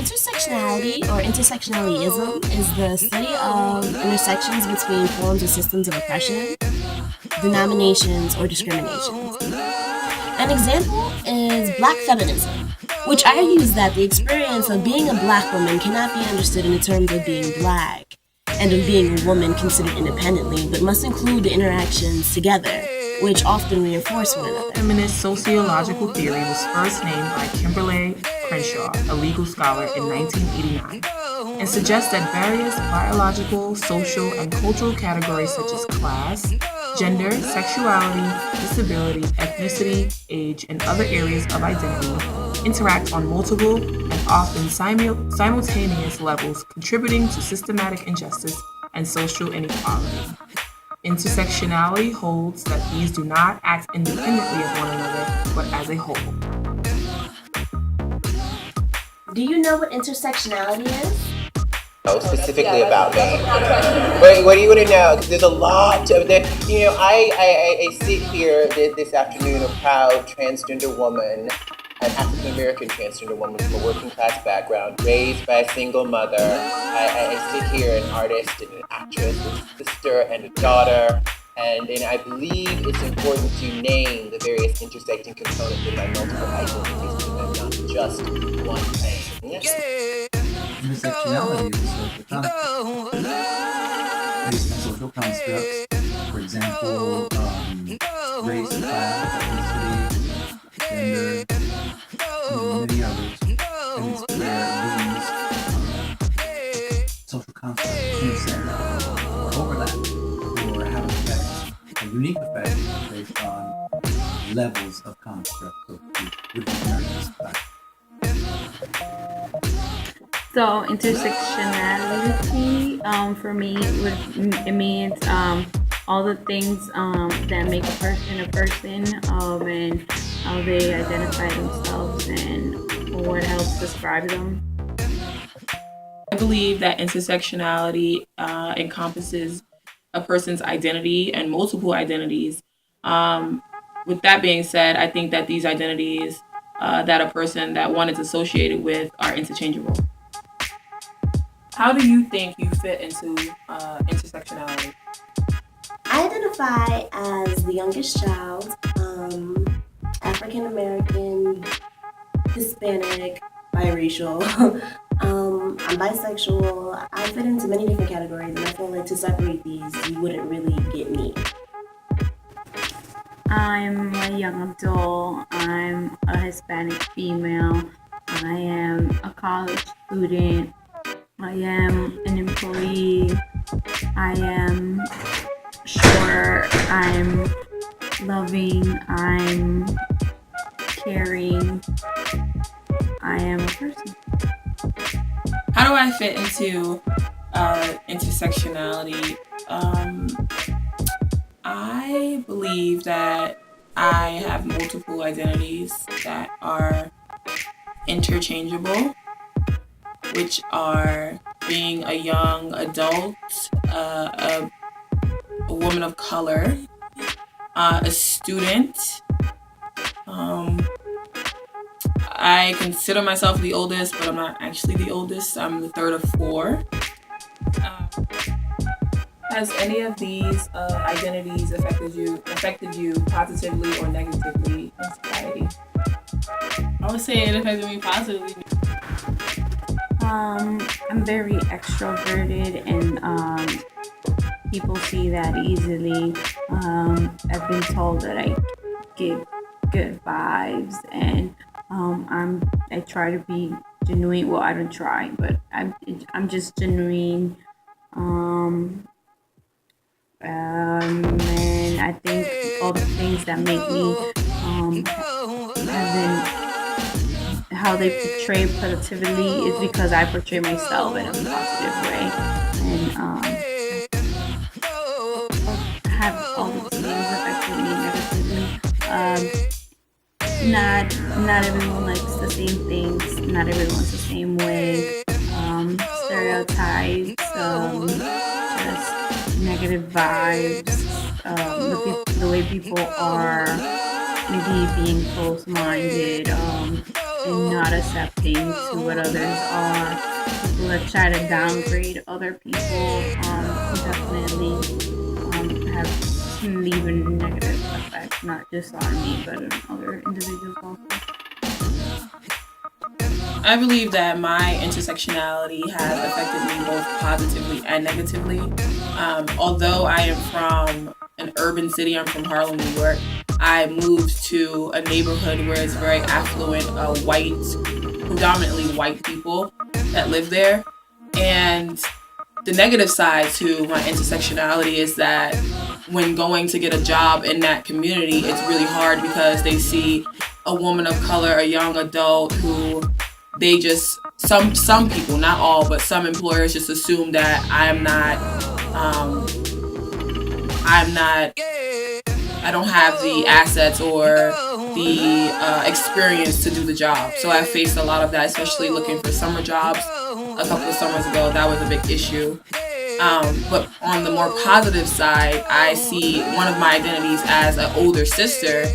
Intersectionality or intersectionalism is the study of intersections between forms or systems of oppression, denominations, or discriminations. An example is Black feminism, which argues that the experience of being a Black woman cannot be understood in the terms of being Black and of being a woman considered independently, but must include the interactions together, which often reinforce one another. Feminist sociological theory was first named by Kimberly Crenshaw, a legal scholar, in 1989, and suggests that various biological, social, and cultural categories such as class, gender, sexuality, disability, ethnicity, age, and other areas of identity interact on multiple and often simultaneous levels, contributing to systematic injustice and social inequality. Intersectionality holds that these do not act independently of one another, but as a whole. Do you know what intersectionality is? Specifically about me. What do you want to know? Because there's a lot of that. I sit here this afternoon, a proud transgender woman, an African American transgender woman from a working class background, raised by a single mother. I sit here, an artist and an actress, a sister and a daughter. And I believe it's important to name the various intersecting components of my multiple identities, because I'm not just one thing. Intersectionality is a social construct based on social constructs. For example, race, class, ethnicity, gender, and many others. And it's where these social constructs intersect or overlap or have an effect, a unique effect based on levels of construct, so to speak, which is not So intersectionality, for me, it means all the things that make a person, and how they identify themselves and what helps describe them. I believe that intersectionality encompasses a person's identity and multiple identities. With that being said, I think that these identities that a person that one is associated with are interchangeable. How do you think you fit into intersectionality? I identify as the youngest child, African American, Hispanic, biracial. I'm bisexual. I fit into many different categories, and I feel like to separate these, you wouldn't really get me. I'm a young adult. I'm a Hispanic female. I am a college student. I am an employee. I am short. I'm loving. I'm caring. I am a person. How do I fit into intersectionality? I believe that I have multiple identities that are interchangeable, which are being a young adult, a woman of color, a student. I consider myself the oldest, but I'm not actually the oldest. I'm the third of four. Has any of these identities affected you positively or negatively in society? I would say it affected me positively. I'm very extroverted, and people see that easily. I've been told that I give good vibes, and I try to be genuine. Well, I don't try, but I'm just genuine. And I think all the things that make me how they portray positivity is because I portray myself in a positive way, and have all the things affecting me negatively. Not everyone likes the same things. Not everyone's the same way. Stereotypes, just negative vibes. The way people are maybe being close-minded. and not accepting to what others are. People that try to downgrade other people definitely can leave a negative effect, not just on me, but on other individuals also. I believe that my intersectionality has affected me both positively and negatively. Although I am from an urban city, I'm from Harlem, New York, I moved to a neighborhood where it's very affluent, predominantly white people that live there. And the negative side to my intersectionality is that when going to get a job in that community, it's really hard because they see a woman of color, a young adult who they just, some people, not all, but some employers just assume that I don't have the assets or the experience to do the job. So I faced a lot of that, especially looking for summer jobs a couple of summers ago. That was a big issue. But on the more positive side, I see one of my identities as an older sister.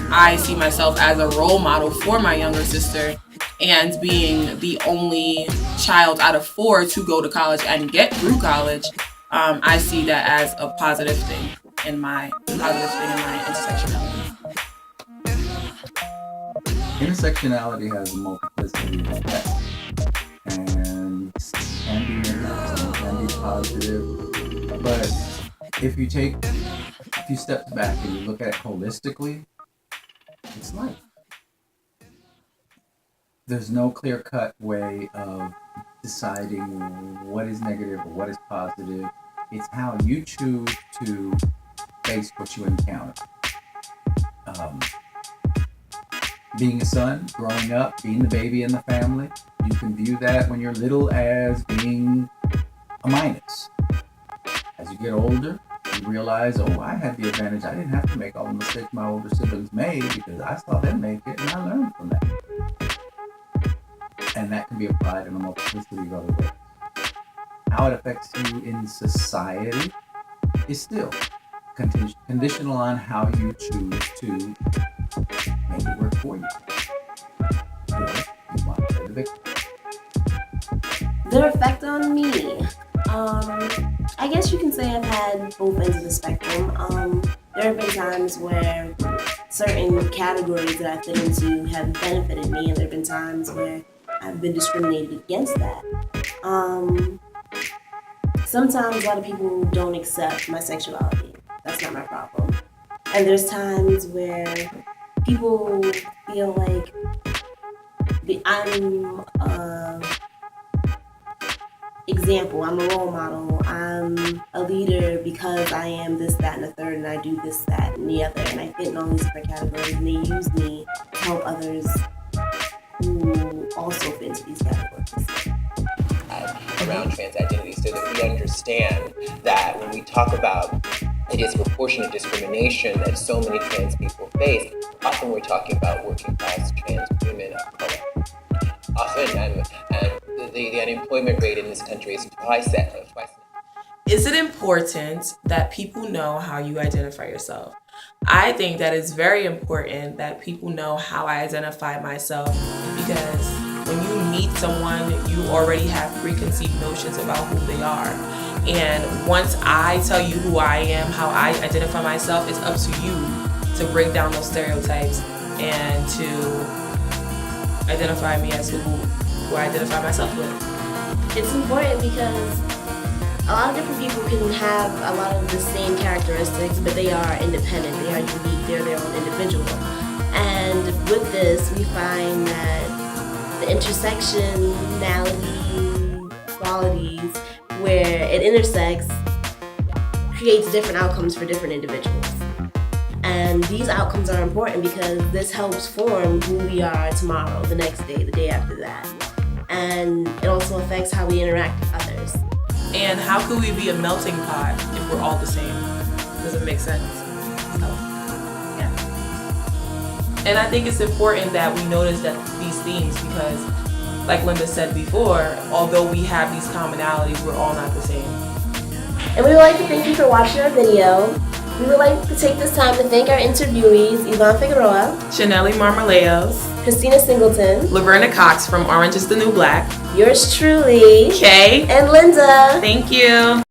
I see myself as a role model for my younger sister, and being the only child out of 4 to go to college and get through college, I see that as a positive thing in my intersectionality. Intersectionality has a multiplicity of effects and can be negative, some can be positive. But if you take a few steps back and you look at it holistically, it's life. There's no clear-cut way of deciding what is negative or what is positive. It's how you choose to face what you encounter. Being a son, growing up, being the baby in the family, you can view that when you're little as being a minus. As you get older, you realize, oh, I had the advantage. I didn't have to make all the mistakes my older siblings made because I saw them make it and I learned from that. And that can be applied in a multiplicity of other ways. How it affects you in society is still conditional on how you choose to make it work for you. Or you want to play the victim. Their effect on me. I guess you can say I've had both ends of the spectrum. There have been times where certain categories that I fit into have benefited me, and there have been times where I've been discriminated against that. Sometimes a lot of people don't accept my sexuality. That's not my problem. And there's times where people feel like I'm example, I'm a role model, I'm a leader because I am this, that, and the third, and I do this, that, and the other, and I fit in all these different categories, and they use me to help others who also fit into these categories. Around trans identity, so that we understand that when we talk about the disproportionate discrimination that so many trans people face, often we're talking about working class trans women of color. Often, and the unemployment rate in this country is twice that. Is it important that people know how you identify yourself? I think that it's very important that people know how I identify myself, because when you meet someone, you already have preconceived notions about who they are. And once I tell you who I am, how I identify myself, it's up to you to break down those stereotypes and to identify me as who I identify myself with. It's important because a lot of different people can have a lot of the same characteristics, but they are independent, they are unique, they're their own individual. And with this, we find that the intersectionality qualities where it intersects creates different outcomes for different individuals. And these outcomes are important because this helps form who we are tomorrow, the next day, the day after that. And it also affects how we interact with others. And how could we be a melting pot if we're all the same? Does it make sense? So, yeah. And I think it's important that we notice that these themes, because like Linda said before, although we have these commonalities, we're all not the same. And we would like to thank you for watching our video. We would like to take this time to thank our interviewees, Yvonne Figueroa, Chanelli Marmaleos, Christina Singleton, Laverna Cox from Orange is the New Black, yours truly, Kay, and Linda. thank you.